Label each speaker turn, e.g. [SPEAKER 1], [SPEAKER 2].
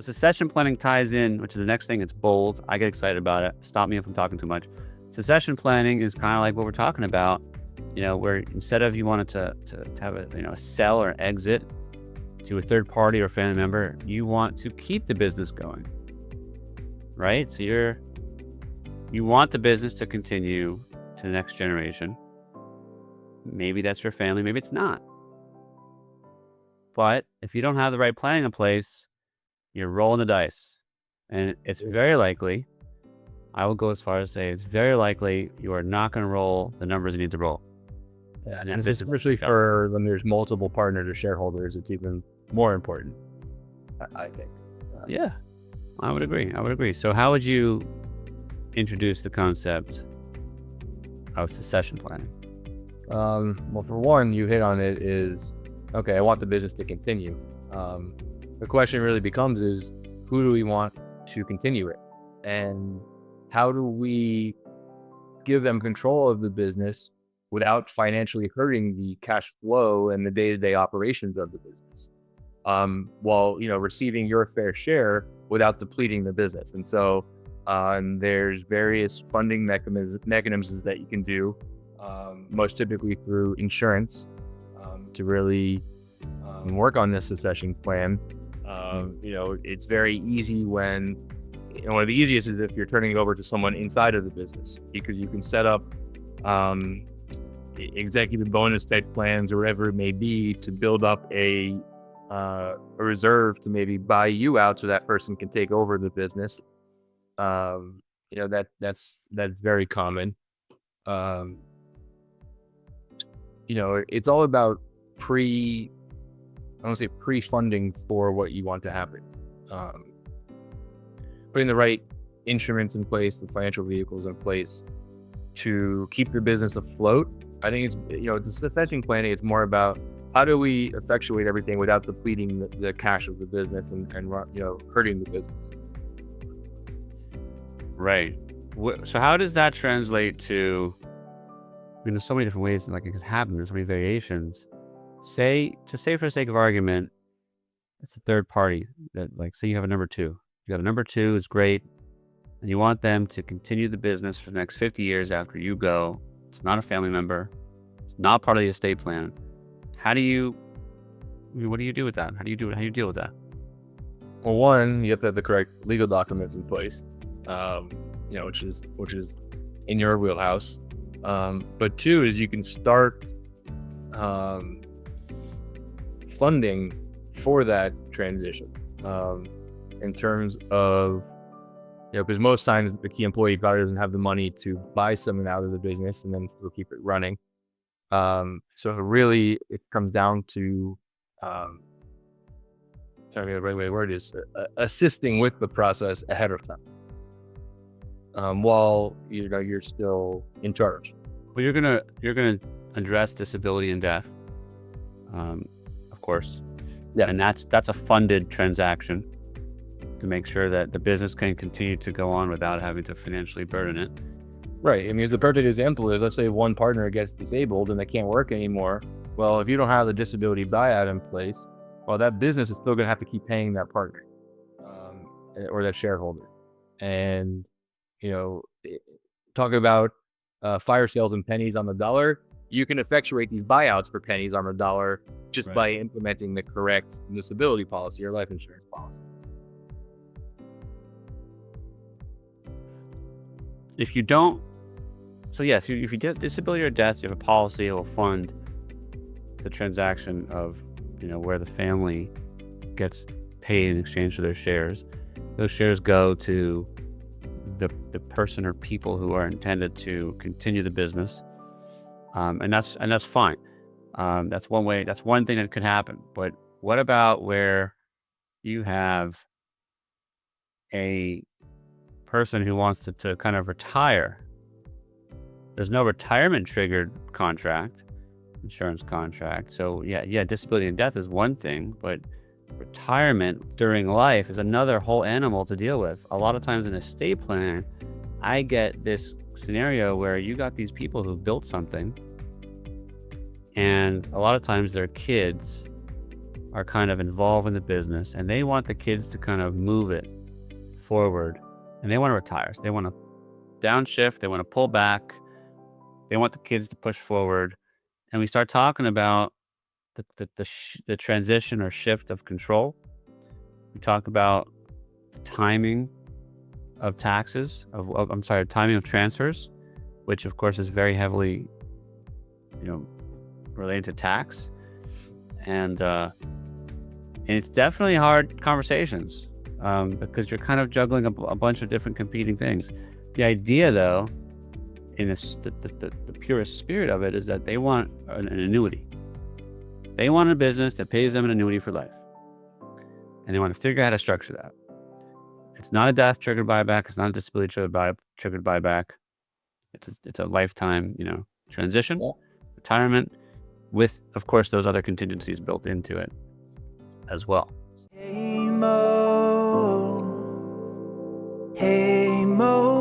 [SPEAKER 1] succession planning ties in, which is the next thing. It's bold. I get excited about it. Stop me if I'm talking too much. Succession planning is kind of like what we're talking about, where instead of you wanted to have a sell or exit to a third party or family member, you want to keep the business going, right? So you want the business to continue to the next generation. Maybe that's your family, maybe it's not. But if you don't have the right planning in place, you're rolling the dice. And it's very likely, I will go as far as say, it's very likely you are not going to roll the numbers you need to roll.
[SPEAKER 2] Yeah, and this is especially for when there's multiple partners or shareholders, it's even more important, I think.
[SPEAKER 1] Yeah, I would agree. So how would you introduce the concept of succession planning?
[SPEAKER 2] Well, for one, you hit on it is, okay, I want the business to continue. The question really becomes is, who do we want to continue it? And how do we give them control of the business without financially hurting the cash flow and the day-to-day operations of the business, while receiving your fair share without depleting the business? And so there's various funding mechanisms that you can do, most typically through insurance, to really work on this succession plan. It's very easy when one of the easiest is if you're turning it over to someone inside of the business, because you can set up executive bonus type plans or whatever it may be to build up a reserve to maybe buy you out so that person can take over the business. That's very common. It's all about pre-funding for what you want to happen. Putting the right instruments in place, the financial vehicles in place to keep your business afloat. I think it's, the succession planning, it's more about how do we effectuate everything without depleting the cash of the business and hurting the business.
[SPEAKER 1] Right. So how does that translate to, there's so many different ways like it could happen. There's so many variations. Say for the sake of argument, it's a third party that, like, say you have a number two. You got a number two, is great, and you want them to continue the business for the next 50 years after you go. It's not a family member. It's not part of the estate plan. What do you do with that? How do you deal with that?
[SPEAKER 2] Well, one, you have to have the correct legal documents in place, which is in your wheelhouse. But two is you can start funding for that transition, in terms of, because most times the key employee probably doesn't have the money to buy someone out of the business and then still keep it running. So really it comes down to, trying to get the right way to word is, assisting with the process ahead of time, while you're still in charge.
[SPEAKER 1] Well, you're gonna address disability and death, of course.
[SPEAKER 2] Yeah,
[SPEAKER 1] and that's a funded transaction to make sure that the business can continue to go on without having to financially burden it.
[SPEAKER 2] Right. I mean, the perfect example is, let's say one partner gets disabled and they can't work anymore. Well, if you don't have the disability buyout in place, well, that business is still going to have to keep paying that partner, or that shareholder. And, talk about fire sales and pennies on the dollar. You can effectuate these buyouts for pennies on the dollar just by implementing the correct disability policy or life insurance policy.
[SPEAKER 1] If you don't, if you get disability or death, you have a policy that will fund the transaction of, where the family gets paid in exchange for their shares. Those shares go to the person or people who are intended to continue the business, and that's fine. That's one way. That's one thing that could happen. But what about where you have a person who wants to kind of retire? There's no retirement triggered insurance contract. So yeah, disability and death is one thing, but retirement during life is another whole animal to deal with. A lot of times in estate plan, I get this scenario where you got these people who've built something, and a lot of times their kids are kind of involved in the business and they want the kids to kind of move it forward, and they want to retire. So they want to downshift, they want to pull back, they want the kids to push forward. And we start talking about the transition or shift of control. We talk about timing of taxes, timing of transfers, which of course is very heavily, related to tax. And it's definitely hard conversations because you're kind of juggling a bunch of different competing things. The idea, though, in the purest spirit of it, is that they want an annuity. They want a business that pays them an annuity for life. And they want to figure out how to structure that. It's not a death triggered buyback. It's not a disability triggered buyback. It's a lifetime, transition, retirement, with, of course, those other contingencies built into it as well.
[SPEAKER 3] Haimo, Haimo.